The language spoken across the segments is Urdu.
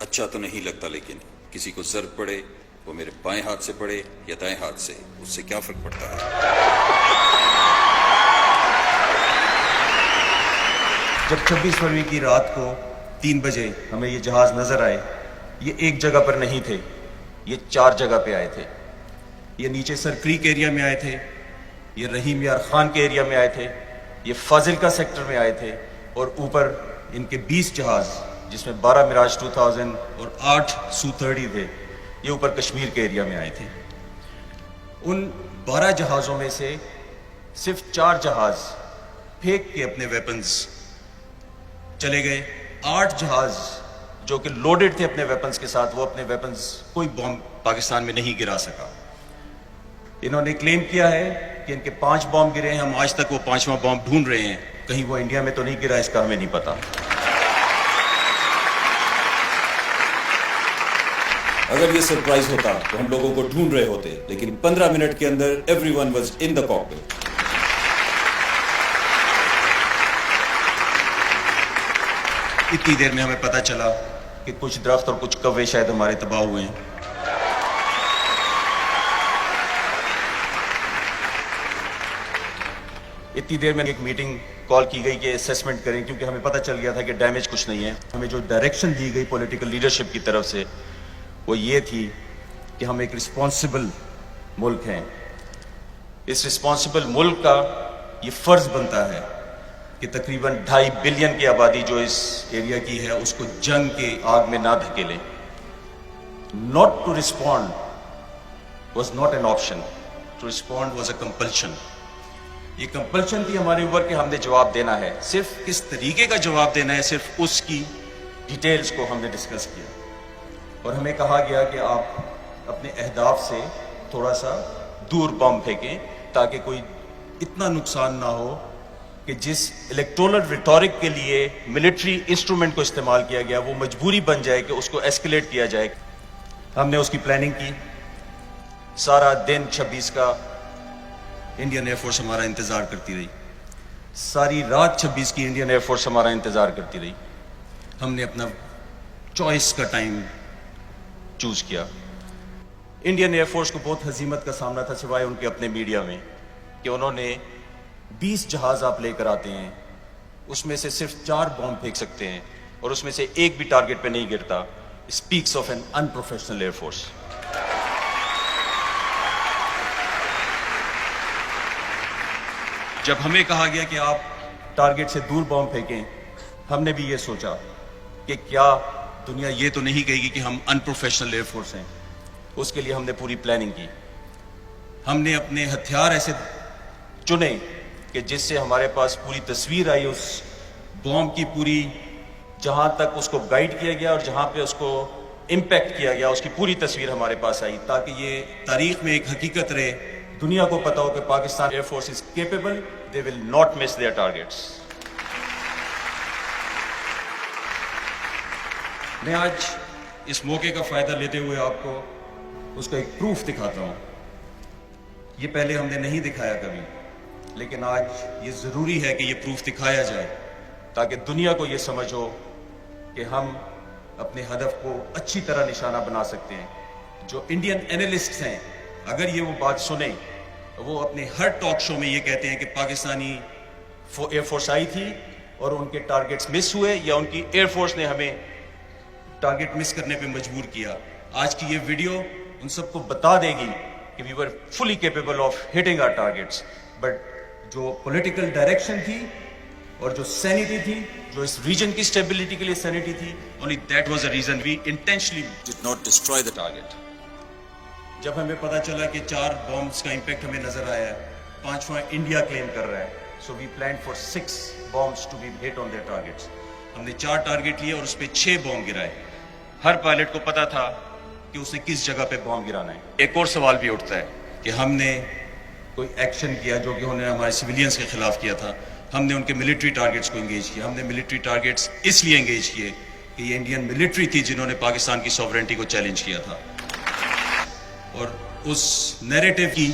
اچھا تو نہیں لگتا، لیکن کسی کو ضرب پڑے وہ میرے بائیں ہاتھ سے پڑے یا دائیں ہاتھ سے، اس سے کیا فرق پڑتا ہے؟ جب 26 فروری کی رات کو 3 بجے ہمیں یہ جہاز نظر آئے، یہ ایک جگہ پر نہیں تھے، یہ 4 جگہ پہ آئے تھے۔ یہ نیچے سر کریک ایریا میں آئے تھے، یہ رحیم یار خان کے ایریا میں آئے تھے، یہ فاضلکا سیکٹر میں آئے تھے، اور اوپر ان کے 20 جہاز جس میں 12 میراج 2000 اور 8 سو-30 تھے، یہ اوپر کشمیر کے ایریا میں آئے تھے۔ ان 12 جہازوں میں سے صرف 4 جہاز پھینک کے اپنے ویپنز چلے گئے۔ 8 جہاز جو کہ لوڈڈ تھے اپنے ویپنز کے ساتھ، وہ اپنے ویپنز کوئی بم پاکستان میں نہیں گرا سکا۔ انہوں نے کلیم کیا ہے کہ ان کے 5 بم گرے ہیں، ہم آج تک وہ 5واں بم ڈھونڈ رہے ہیں، کہیں وہ انڈیا میں تو نہیں گرا، اس کا ہمیں نہیں پتا۔ اگر یہ سرپرائز ہوتا تو ہم لوگوں کو ڈھونڈ رہے ہوتے، لیکن 15 منٹ کے اندر everyone was in the cockpit. اتنی دیر میں ہمیں پتا چلا کہ کچھ درخت اور کچھ کوے شاید ہمارے تباہ ہوئے ہیں۔ اتنی دیر میں ایک میٹنگ کال کی گئی کہ اسیسمنٹ کریں، کیونکہ ہمیں پتہ چل گیا تھا کہ ڈیمیج کچھ نہیں ہے۔ ہمیں جو ڈائریکشن دی گئی پولیٹیکل لیڈرشپ کی طرف سے وہ یہ تھی کہ ہم ایک رسپانسبل ملک ہیں۔ اس رسپانسبل ملک کا یہ فرض بنتا ہے کہ تقریباً 2.5 بلین کی آبادی جو اس ایریا کی ہے اس کو جنگ کے آگ میں نہ دھکیلیں۔ Not to respond was not an option. To respond was a compulsion. یہ کمپلشن تھی ہمارے اوپر کہ ہم نے جواب دینا ہے۔ صرف کس طریقے کا جواب دینا ہے، صرف اس کی ڈیٹیلز کو ہم نے ڈسکس کیا، اور ہمیں کہا گیا کہ آپ اپنے اہداف سے تھوڑا سا دور بم پھینکیں تاکہ کوئی اتنا نقصان نہ ہو کہ جس الیکٹورل ریٹورک کے لیے ملٹری انسٹرومنٹ کو استعمال کیا گیا وہ مجبوری بن جائے کہ اس کو ایسکیلیٹ کیا جائے۔ ہم نے اس کی پلاننگ کی۔ سارا دن 26 کا انڈین ایئر فورس ہمارا انتظار کرتی رہی، ساری رات 26 کی انڈین ایئر فورس ہمارا انتظار کرتی رہی۔ ہم نے اپنا چوائس کا ٹائم چوز کیا۔ انڈین ایئر فورس کو بہت ہزیمت کا سامنا تھا، سوائے ان کے اپنے میڈیا میں، کہ انہوں نے 20 جہاز آپ لے کر آتے ہیں، اس میں سے صرف 4 بم پھینک سکتے ہیں اور اس میں سے ایک بھی ٹارگٹ پہ نہیں گرتا۔ Speaks of an unprofessional air force. جب ہمیں کہا گیا کہ آپ ٹارگٹ سے دور بم پھینکیں، ہم نے بھی یہ سوچا کہ کیا دنیا یہ تو نہیں کہے گی کہ ہم انپروفیشنل ایئر فورس ہیں۔ اس کے لیے ہم نے پوری پلاننگ کی۔ ہم نے اپنے ہتھیار ایسے چنے کہ جس سے ہمارے پاس پوری تصویر آئی اس بم کی، پوری جہاں تک اس کو گائیڈ کیا گیا اور جہاں پہ اس کو امپیکٹ کیا گیا اس کی پوری تصویر ہمارے پاس آئی، تاکہ یہ تاریخ میں ایک حقیقت رہے، دنیا کو پتا ہو کہ Pakistan air force is capable, they will not miss their targets. میں آج اس موقع کا فائدہ لیتے ہوئے آپ کو اس کا ایک پروف دکھاتا ہوں۔ یہ پہلے ہم نے نہیں دکھایا کبھی، لیکن آج یہ ضروری ہے کہ یہ پروف دکھایا جائے تاکہ دنیا کو یہ سمجھ ہو کہ ہم اپنے ہدف کو اچھی طرح نشانہ بنا سکتے ہیں۔ جو انڈین اینالسٹس ہیں، اگر یہ وہ بات سنیں، وہ اپنے ہر ٹاک شو میں یہ کہتے ہیں کہ پاکستانی ایئر فورس آئی تھی اور ان کے ٹارگٹس مس ہوئے، یا ان کی ایئر فورس نے ہمیں ٹارگٹ مس کرنے پہ مجبور کیا۔ آج کی یہ ویڈیو ان سب کو بتا دے گی کہ we were fully capable of hitting our targets, but جو پولیٹیکل ڈائریکشن تھی اور جو سینیٹی تھی، جو اس ریجن کی اسٹیبلٹی کے لیے سینیٹی تھی، only that was the reason we intentionally Did not destroy the target. جب ہمیں پتا چلا کہ 4 بمز کا امپیکٹ ہمیں نظر آیا ہے، 5واں انڈیا کلیم کر رہا ہے، so we planned for 6 bombs to be hit on their targets. ہم نے 4 ٹارگٹ لیے اور اس پہ 6 بم گرائے۔ ہر پائلٹ کو پتا تھا کہ اس نے کس جگہ پہ بم گرانا ہے۔ ایک اور سوال بھی اٹھتا ہے کہ ہم نے کوئی ایکشن کیا جو کہ انہوں نے ہمارے سویلینز کے خلاف کیا تھا، ہم نے ان کے ملٹری ٹارگٹس کو انگیج کیا۔ ہم نے ملٹری ٹارگٹس اس لیے انگیج کیے کہ یہ انڈین ملٹری تھی جنہوں نے پاکستان کی سوورنٹی کو چیلنج کیا تھا، اور اس نیریٹو کی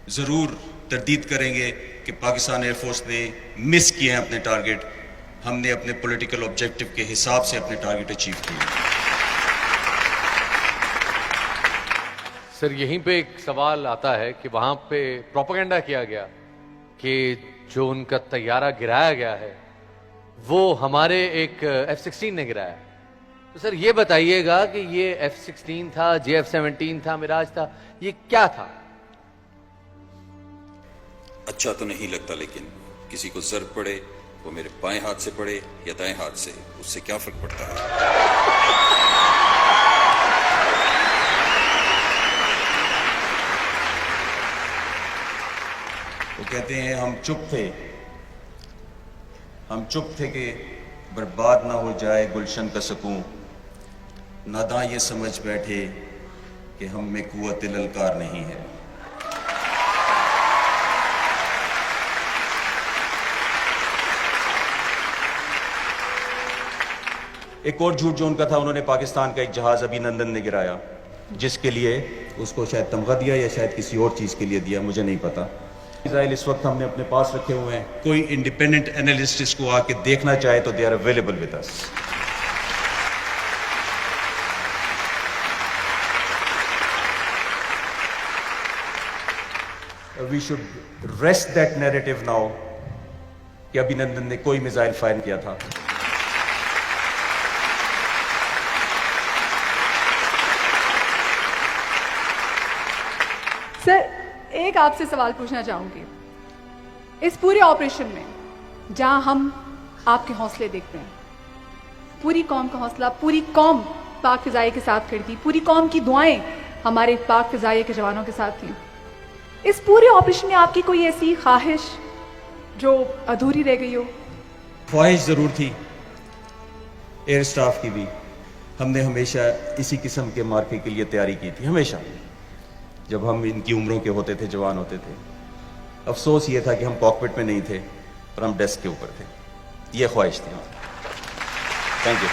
ضرور تردید کریں گے کہ پاکستان ایئر فورس نے مس کیے ہیں اپنے ٹارگٹ، ہم نے اپنے پولیٹیکل آبجیکٹو کے حساب سے اپنے ٹارگٹ اچیو کیے۔ سر یہیں پہ ایک سوال آتا ہے کہ وہاں پہ پروپیگنڈا کیا گیا کہ جو ان کا طیارہ گرایا گیا ہے وہ ہمارے ایک F-16 نے گرایا ہے. تو سر یہ بتائیے گا کہ یہ F-16 تھا, JF-17 تھا, میراج تھا, یہ کیا تھا؟ اچھا تو نہیں لگتا, لیکن کسی کو ضرب پڑے وہ میرے بائیں ہاتھ سے پڑے یا دائیں ہاتھ سے, اس سے کیا فرق پڑتا ہے؟ وہ کہتے ہیں ہم چپ تھے کہ برباد نہ ہو جائے گلشن کا سکون, ناداں یہ سمجھ بیٹھے کہ ہم میں قوت للکار نہیں ہے. ایک اور جھوٹ جو ان کا تھا, انہوں نے پاکستان کا ایک جہاز ابھی نندن نے گرایا, جس کے لیے اس کو شاید تمغہ دیا یا شاید کسی اور چیز کے لیے دیا, مجھے نہیں پتا. میزائل اس وقت ہم نے اپنے پاس رکھے ہوئے ہیں, کوئی انڈیپینڈنٹ اینالسٹ اس کو آ کے دیکھنا چاہے تو they are available with us. We should rest that narrative now کہ ابھی نندن نے کوئی میزائل فائر کیا تھا. سر ایک آپ سے سوال پوچھنا چاہوں گی. اس پورے آپریشن میں جہاں ہم آپ کے حوصلے دیکھتے ہیں, پوری قوم کا حوصلہ, پوری قوم پاک فضائیہ کے ساتھ کھڑی تھی, پوری قوم کی دعائیں ہمارے پاک فضائیہ کے جوانوں کے ساتھ تھیں. اس پورے آپریشن میں آپ کی کوئی ایسی خواہش جو ادھوری رہ گئی ہو؟ خواہش ضرور تھی ایئر سٹاف کی بھی. ہم نے ہمیشہ اسی قسم کے مارکے کے لیے تیاری کی تھی, ہمیشہ جب ہم ان کی عمروں کے ہوتے تھے, جوان ہوتے تھے. افسوس یہ تھا کہ ہم کاکپٹ میں نہیں تھے اور ہم ڈیسک کے اوپر تھے. یہ خواہش تھی. Thank you.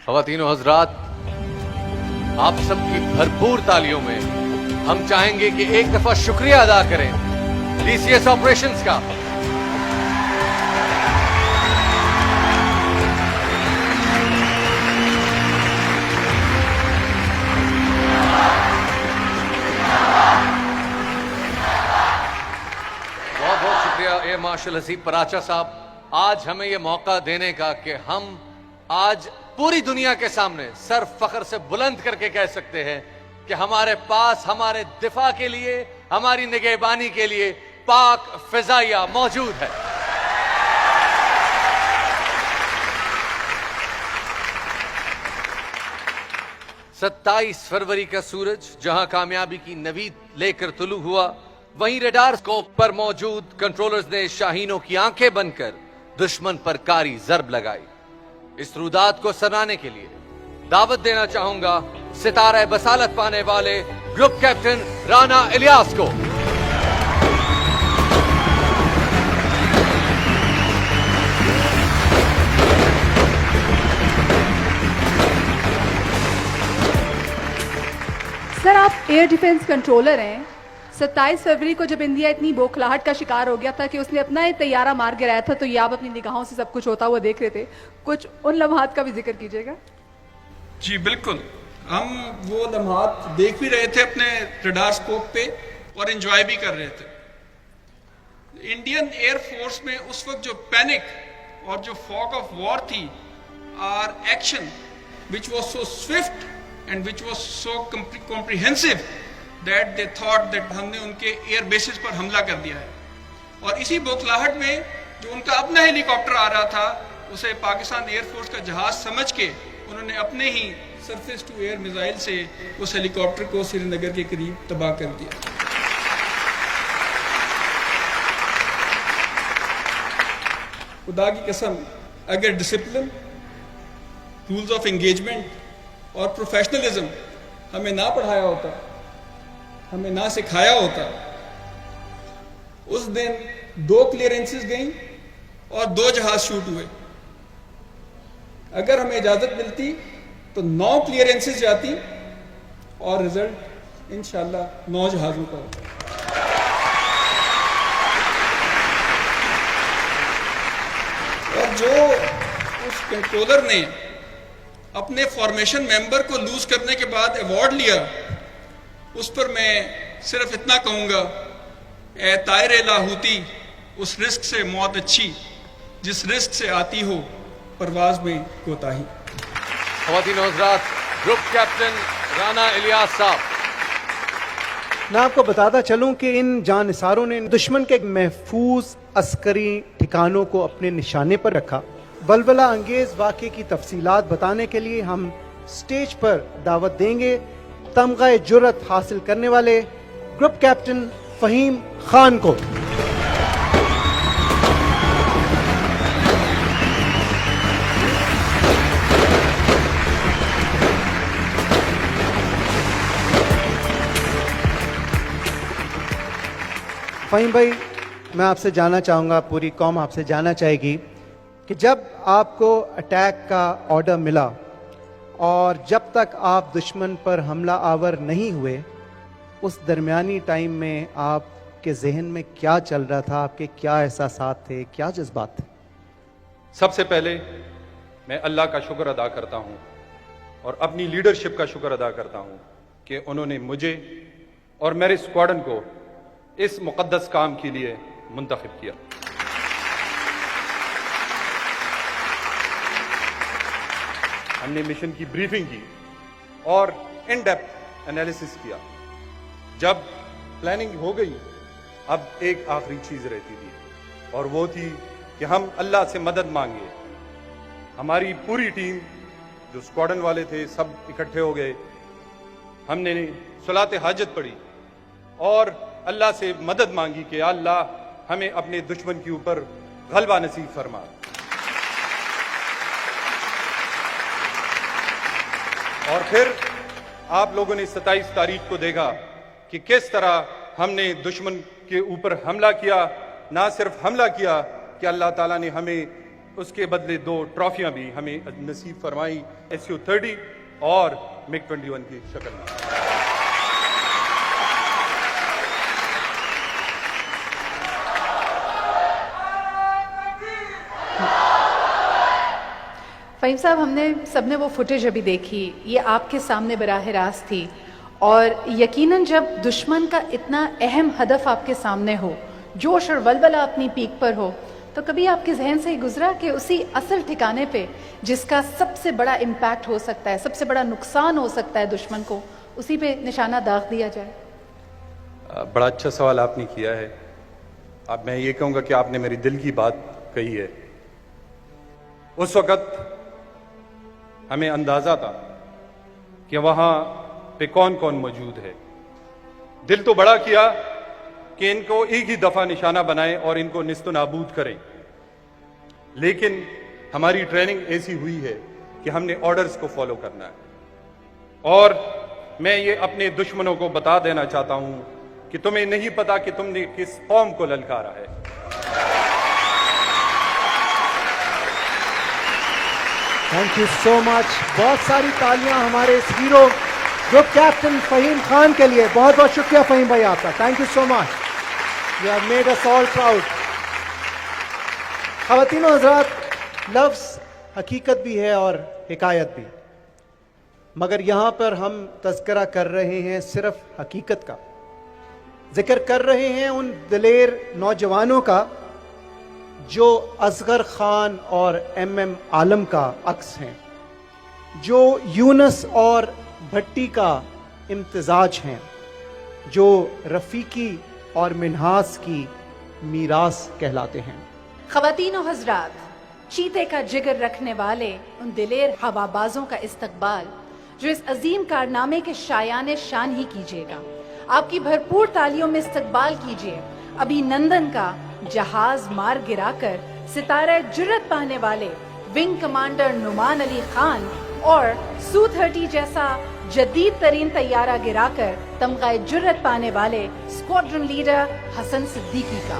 خواتین و حضرات, آپ سب کی بھرپور تالیوں میں ہم چاہیں گے کہ ایک دفعہ شکریہ ادا کریں DCS آپریشنز کا. اے مارشل حسیب پراچا صاحب, آج ہمیں یہ موقع دینے کا کہ ہم آج پوری دنیا کے سامنے سر فخر سے بلند کر کے کہہ سکتے ہیں کہ ہمارے پاس ہمارے دفاع کے لیے, ہماری نگہبانی کے لیے پاک فضائیہ موجود ہے. ستائیس فروری کا سورج جہاں کامیابی کی نوید لے کر طلوع ہوا, وہیں ریڈار اسکوپ پر موجود کنٹرولرز نے شاہینوں کی آنکھیں بند کر دشمن پر کاری ضرب لگائی. اس رودات کو سراہنے کے لیے دعوت دینا چاہوں گا ستارہ بصالت پانے والے گروپ کیپٹن رانا الیاس کو. سر آپ ایئر ڈیفنس کنٹرولر ہیں. 27 فروری کو جب انڈیا اتنی بوکھلاہٹ کا شکار ہو گیا تھا کہ اس نے اپنا ہی طیارہ مار گرایا تھا, تو یہ آپ اپنی نگاہوں سے سب کچھ ہوتا ہوا دیکھ رہے تھے, کچھ ان لمحات کا بھی ذکر کیجیے گا. جی بالکل, ہم وہ لمحات دیکھ بھی رہے تھے اپنے ریڈار اسکوپ پہ اور انجوائے بھی کر رہے تھے. انڈین ایئر فورس میں اس وقت جو پینک اور جو فاگ آف وار تھی, our action which was so swift and which was so comprehensive that they thought that ہم نے ان کے ایئر بیسز پر حملہ کر دیا ہے. اور اسی بوکھلاہٹ میں جو ان کا اپنا ہیلی کاپٹر آ رہا تھا, اسے پاکستان ایئر فورس کا جہاز سمجھ کے انہوں نے اپنے ہی سرفیس ٹو ایئر میزائل سے اس ہیلی کاپٹر کو سری نگر کے قریب تباہ کر دیا. خدا کی قسم, اگر ڈسپلن, رولز آف انگیجمنٹ اور پروفیشنلزم ہمیں نہ پڑھایا ہوتا, ہمیں نہ سکھایا ہوتا, اس دن 2 کلیئرنسز گئیں اور 2 جہاز شوٹ ہوئے. اگر ہمیں اجازت ملتی تو 9 کلیئرنسز جاتی اور رزلٹ انشاءاللہ 9 جہازوں کا ہوتا. اور جو اس کنٹرولر نے اپنے فارمیشن ممبر کو لوز کرنے کے بعد ایوارڈ لیا، اس پر میں صرف اتنا کہوں گا، اے طائر لاہوتی، اس رزق سے موت اچھی جس رزق سے آتی ہو پرواز میں کوتاہی۔ خواتین و حضرات، گروپ کیپٹن رانا الیاس صاحب۔ میں آپ کو بتاتا چلوں کہ ان جانثاروں نے دشمن کے محفوظ عسکری ٹھکانوں کو اپنے نشانے پر رکھا۔ ولولہ انگیز واقعے کی تفصیلات بتانے کے لیے ہم سٹیج پر دعوت دیں گے تمغہ جرأت حاصل کرنے والے گروپ کیپٹن فہیم خان کو۔ فہیم بھائی، میں آپ سے جاننا چاہوں گا، پوری قوم آپ سے جاننا چاہے گی کہ جب آپ کو اٹیک کا آرڈر ملا اور جب تک آپ دشمن پر حملہ آور نہیں ہوئے، اس درمیانی ٹائم میں آپ کے ذہن میں کیا چل رہا تھا؟ آپ کے کیا احساسات تھے، کیا جذبات تھے؟ سب سے پہلے میں اللہ کا شکر ادا کرتا ہوں اور اپنی لیڈرشپ کا شکر ادا کرتا ہوں کہ انہوں نے مجھے اور میرے اسکواڈن کو اس مقدس کام کے لیے منتخب کیا۔ ہم نے مشن کی بریفنگ کی اور ان ڈیپتھ انالیسس کیا۔ جب پلاننگ ہو گئی، اب ایک آخری چیز رہتی تھی اور وہ تھی کہ ہم اللہ سے مدد مانگے۔ ہماری پوری ٹیم جو اسکواڈن والے تھے سب اکٹھے ہو گئے، ہم نے صلاۃ حاجت پڑھی اور اللہ سے مدد مانگی کہ یا اللہ ہمیں اپنے دشمن کے اوپر غلبہ نصیب فرما۔ اور پھر آپ لوگوں نے 27 تاریخ کو دیکھا کہ کس طرح ہم نے دشمن کے اوپر حملہ کیا۔ نہ صرف حملہ کیا کہ اللہ تعالیٰ نے ہمیں اس کے بدلے 2 ٹرافیاں بھی ہمیں نصیب فرمائی، SU-30 اور MiG-21 کی شکل میں۔ فہیم صاحب، ہم نے سب نے وہ فوٹیج ابھی دیکھی، یہ آپ کے سامنے براہ راست تھی، اور یقیناً جب دشمن کا اتنا اہم ہدف آپ کے سامنے ہو، جوش اور ولولہ اپنی پیک پر ہو، تو کبھی آپ کے ذہن سے یہ گزرا کہ اسی اصل ٹھکانے پہ جس کا سب سے بڑا امپیکٹ ہو سکتا ہے، سب سے بڑا نقصان ہو سکتا ہے دشمن کو، اسی پہ نشانہ داغ دیا جائے؟ بڑا اچھا سوال آپ نے کیا ہے۔ اب میں یہ کہوں گا کہ آپ نے میری دل کی بات کہی ہے۔ اس وقت ہمیں اندازہ تھا کہ وہاں پہ کون کون موجود ہے۔ دل تو بڑا کیا کہ ان کو ایک ہی دفعہ نشانہ بنائیں اور ان کو نیست و نابود کریں، لیکن ہماری ٹریننگ ایسی ہوئی ہے کہ ہم نے آرڈرز کو فالو کرنا ہے۔ اور میں یہ اپنے دشمنوں کو بتا دینا چاہتا ہوں کہ تمہیں نہیں پتا کہ تم نے کس قوم کو للکارا ہے۔ Thank you so much. بہت ساری تالیاں ہمارے اس hero group captain Fahim Khan کے لیے۔ بہت بہت شکریہ فہیم بھائی آپ کا، thank you so much, you have made us all proud. خواتین و حضرات، لفظ حقیقت بھی ہے اور حکایت بھی، مگر یہاں پر ہم تذکرہ کر رہے ہیں صرف حقیقت کا، ذکر کر رہے ہیں ان دلیر نوجوانوں کا جو اصغر خان اور MM عالم کا عکس ہیں، جو یونس اور بھٹی کا امتزاج ہیں، جو رفیقی اور منہاس کی میراث کہلاتے ہیں۔ خواتین و حضرات، چیتے کا جگر رکھنے والے ان دلیر ہوابازوں کا استقبال جو اس عظیم کارنامے کے شایان شان ہی کیجیے گا۔ آپ کی بھرپور تالیوں میں استقبال کیجیے ابھی نندن کا جہاز مار گرا کر ستارہ جرت پانے والے ونگ کمانڈر نعمان علی خان اور SU-30 جیسا جدید ترین طیارہ گرا کر تمغہ جرت پانے والے اسکواڈرن لیڈر حسن صدیقی کا۔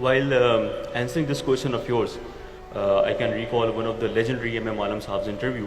While answering this question of yours, I can recall one of the legendary M.M. Alam Saab's interview.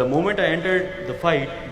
The moment I entered the fight,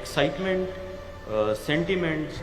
excitement, sentiments,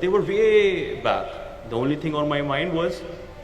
they were way back. The only thing on my mind was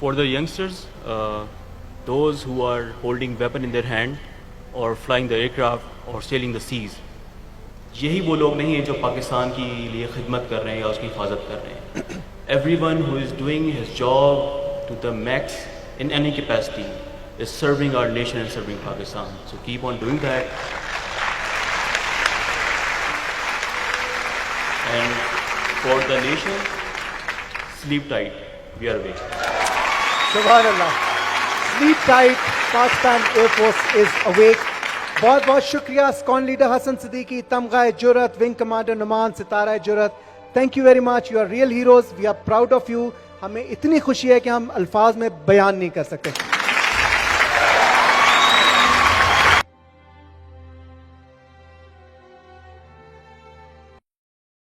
For the youngsters, those who are holding weapon in their hand or flying the aircraft or sailing the seas, یہی وہ لوگ نہیں ہیں جو پاکستان کے لیے خدمت کر رہے ہیں یا اس کی حفاظت کر رہے ہیں. Everyone who is doing his job to the max in any capacity is serving our nation and serving Pakistan. So keep on doing that. And for the nation, sleep tight. We are awake. Subhanallah. Sleep tight. Pakistan Air Force is awake. بہت بہت شکریہ اسکون لیڈر حسن صدیقی, تمغہ جرأت, wing commander Nauman, Sitara Jurat. Thank you very much. You are real heroes. We are proud of you. ہمیں اتنی خوشی ہے کہ ہم الفاظ میں بیان نہیں کر سکتے.